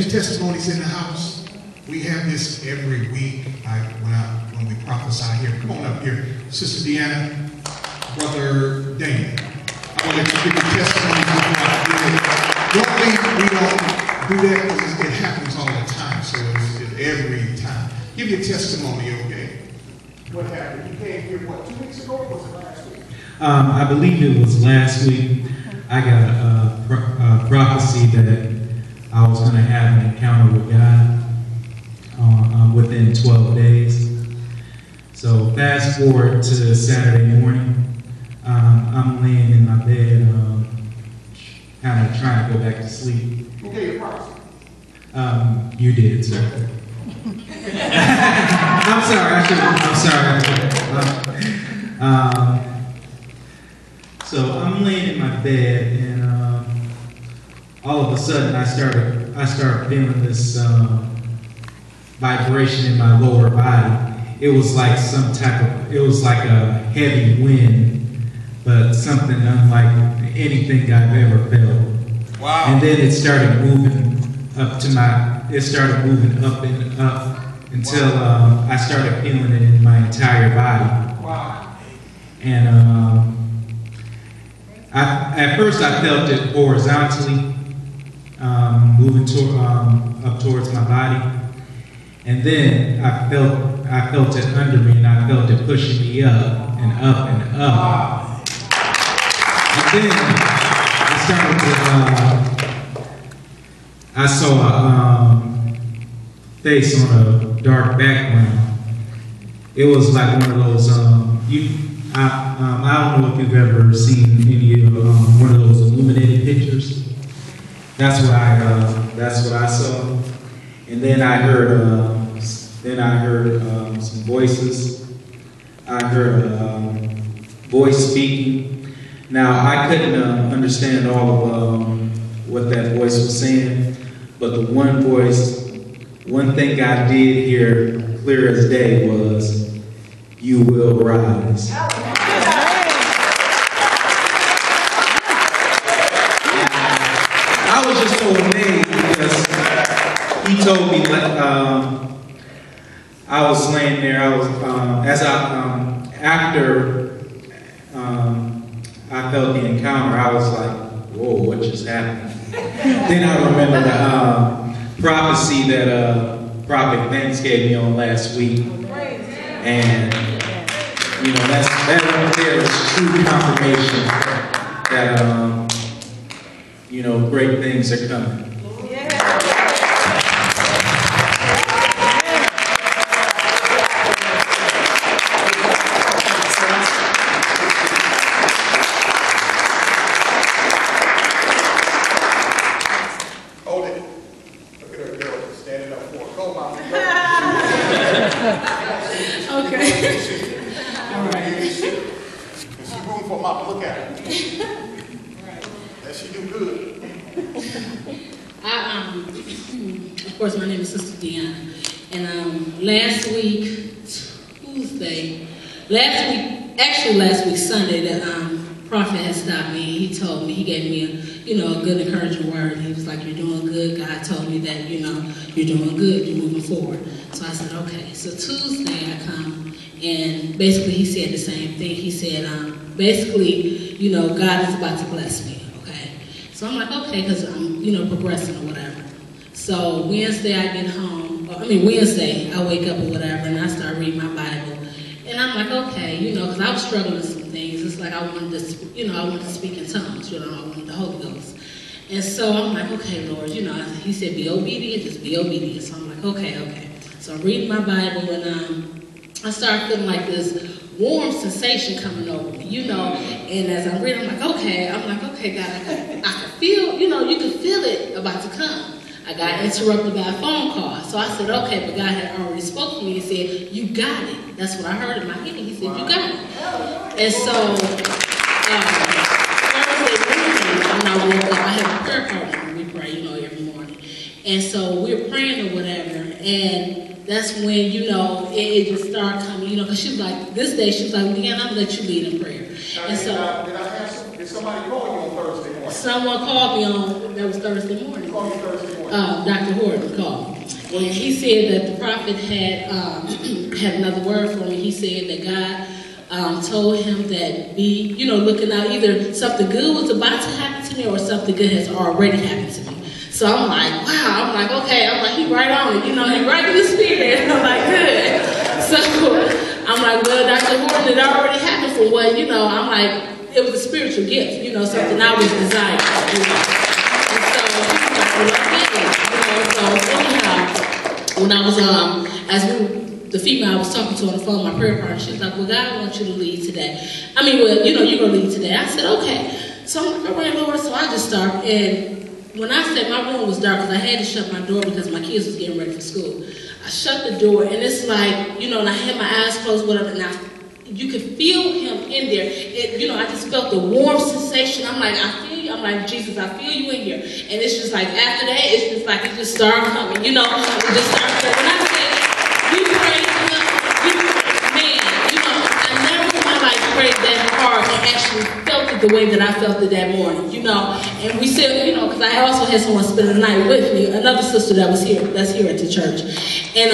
two testimonies in the house. We have this every week when we prophesy here. Come on up here. Sister Deanna, Brother Damon. I want to let you give your testimony before I do it. Normally, we don't do that because it happens all the time, so it's every time. Give your testimony, okay? What happened? You came here, what, 2 weeks ago, or was it last week? I believe it was last week. I got a prophecy that I was going to have an encounter with God within 12 days. So fast forward to Saturday morning. I'm laying in my bed, kind of trying to go back to sleep. Who gave you prophecy? You did, sir. I'm sorry. So I'm laying in my bed, and all of a sudden I started feeling this vibration in my lower body. It was like it was like a heavy wind, but something unlike anything I've ever felt. Wow. And then it started moving up and up until I started feeling it in my entire body. Wow. And at first I felt it horizontally, moving up towards my body. And then I felt it under me, and I felt it pushing me up and up and up. Wow. And then I saw a face on a dark background. It was like one of those, I don't know if you've ever seen any of one of those illuminated pictures. That's what I saw. And then I heard some voices. I heard a voice speaking. Now I couldn't understand all of what that voice was saying, but the one thing I did hear clear as day was, "You will rise." I was just so amazed because he told me I was laying there. After I felt the encounter, I was like, "Whoa, what just happened?" Then I remember the prophecy that Prophet Vince gave me on last week, and that right there is true confirmation that great things are coming. Of course, my name is Sister Deanna, and last week Sunday, the prophet had stopped me. He told me, he gave me a good encouraging word. He was like, "You're doing good. God told me that you're doing good. You're moving forward." So I said, "Okay." So Tuesday I come, and basically he said the same thing. He said, God is about to bless me. Okay. So I'm like, okay, because I'm progressing or whatever. So Wednesday I get home. Wednesday I wake up or whatever, and I start reading my Bible. And I'm like, okay, because I was struggling with some things. It's like I wanted to speak in tongues, I wanted the Holy Ghost. And so I'm like, okay, Lord, he said, be obedient, just be obedient. So I'm like, okay. So I'm reading my Bible, and I started feeling like this warm sensation coming over me, and as I'm reading, I'm like, okay, God, I can feel, you can feel it about to come. I got interrupted by a phone call. So I said, okay, but God had already spoken to me and said, you got it. That's what I heard in my head. He said, you got it. And so, Thursday morning, when I woke up, I have a prayer partner when we pray, every morning. And so we're praying or whatever, and that's when, it just started coming, because she was like, this day, she was like, Deanna, I'm going to let you lead in prayer. And so, did somebody call you on Thursday morning? Someone called me that was Thursday morning. Called you Thursday morning? Dr. Horton called. And he said that the prophet had had another word for me. He said that God told him that be, looking out, either something good was about to happen to me or something good has already happened to me. So I'm like, wow. I'm like, okay. I'm like, he right on it. He right in the spirit. I'm like, good. So I'm like, well, Dr. Horton, it already happened for what, I'm like, it was a spiritual gift, something I was desiring. And so he was like, well, so anyhow, when I was, the female I was talking to on the phone, my prayer partner, she was like, well, God wants you to lead today. I mean, well, you're going to lead today. I said, okay. So I'm like, all right, Lord. So I just started. And when I said my room was dark, because I had to shut my door because my kids was getting ready for school. I shut the door, and it's like, and I had my eyes closed, whatever, and you could feel him in there. I just felt the warm sensation. I'm like, I feel you. I'm like, Jesus, I feel you in here. And it's just like, after that, it's just like, it just started coming, it just started coming. When I say, you pray, man, I never in my life prayed that hard and actually felt it the way that I felt it that morning, And we said, because I also had someone spend the night with me, another sister that's here at the church. And,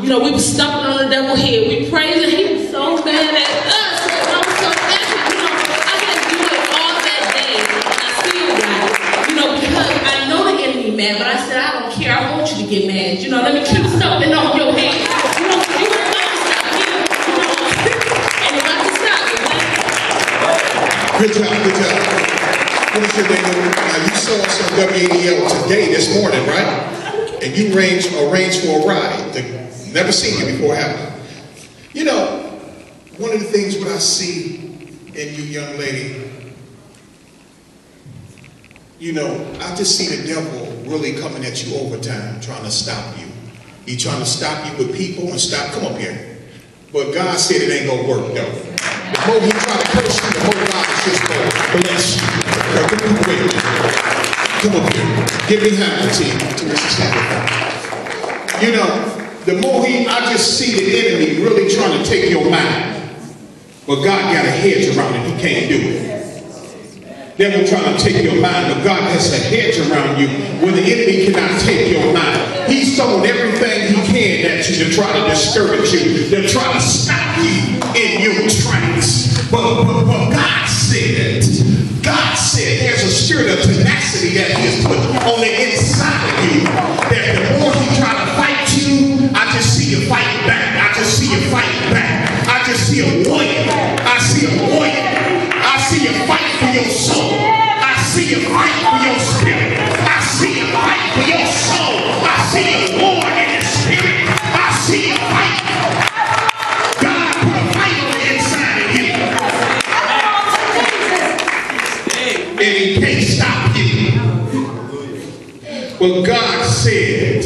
we were stumping on the devil's head. We prayed, and he was so mad at us. And I was so mad. I had to do it all that day. And I still got it. Because I know the enemy mad, but I said, I don't care. I want you to get mad. Let me keep stumping on your head. You ain't gonna stop me. And if I can stop you, Good job, good job. What is your name? Now, you saw us on WADL today, this morning, right? And you arranged for a ride. Never seen you before, have I? One of the things what I see in you, young lady, I just see the devil really coming at you over time, trying to stop you. He's trying to stop you with people and stop. Come up here. But God said it ain't gonna work, though. The more he try to curse you, the more God is just gonna bless you. Come up here. Get behind the team to Mr. Cedric. The more I just see the enemy really trying to take your mind. But God got a hedge around it. He can't do it. Devil trying to take your mind, but God has a hedge around you where the enemy cannot take your mind. He's throwing everything he can at you to try to discourage you, to try to stop you in your tracks. But God said there's a spirit of tenacity that he has put on the inside of you. That the more he try to fight you, I just see you fighting back. I just see you fighting back. I just see a warrior. I see a warrior. I see you fight for your soul. I see you fight for your spirit. I see you fight for your soul. I see you war in the spirit. I see you fight. God put a fight on the inside of you. And he can't stop you. But God said,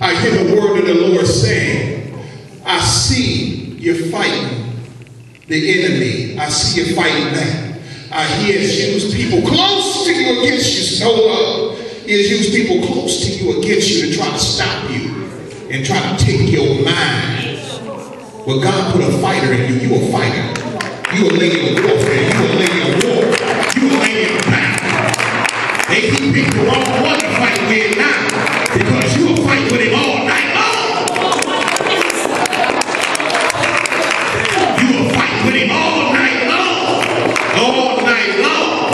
I hear the word of the Lord saying, I see you fighting the enemy. I see you fighting back. He has used people close to you against you. So he has used people close to you against you to try to stop you and try to take your mind. Well, God put a fighter in you. You a fighter. You a lady of warfare. You a lady of war. You a lady of battle. They keep picking the wrong one to fight with now because you will fight with him all night long. You will fight with him all night long. All night long.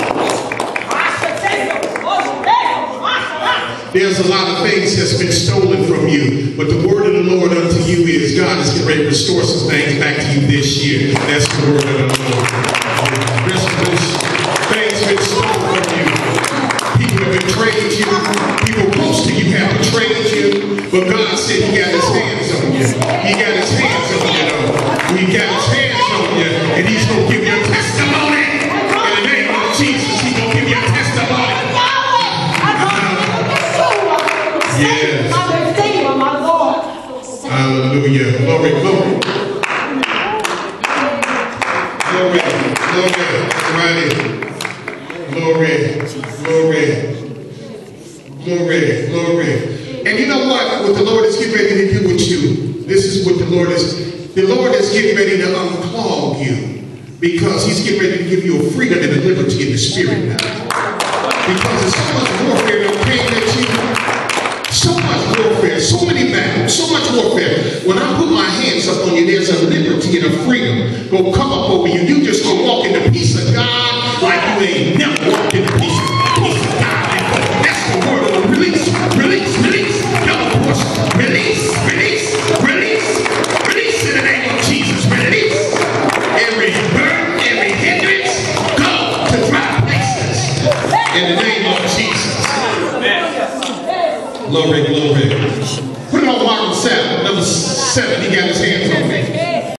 There's a lot of things that's been stolen from you, but the word of the Lord unto you is God is getting ready to restore some things back to you this year. That's the word of the Lord. Restoration. Things have been stolen from you. People have betrayed you. People close to you have betrayed you. But God said he got his hands on you. He got his hands on you, though. He got his hands on you, and he's going to give you a testimony. In the name of Jesus, he's going to give you a testimony. Yes. Hallelujah. Glory, glory. Glory, glory, glory, glory, glory. And you know what the Lord is getting ready to do with you? This is what the Lord is getting ready to unclog you, because he's getting ready to give you a freedom and a liberty in the spirit now. Because there's so much warfare that came at you. so many battles, so much warfare. When I put my hands up on you, there's a liberty and a freedom will come up over you. You just gonna walk in the peace of God like you ain't never walked in the peace of God. That's the word of release, release, release. Double portion. Release, release, release, release in the name of Jesus. Release every burden, every hindrance, go to dry places in the name of Jesus. Glory, glory. Put it on Mark 7, number 7. He got his hands on me.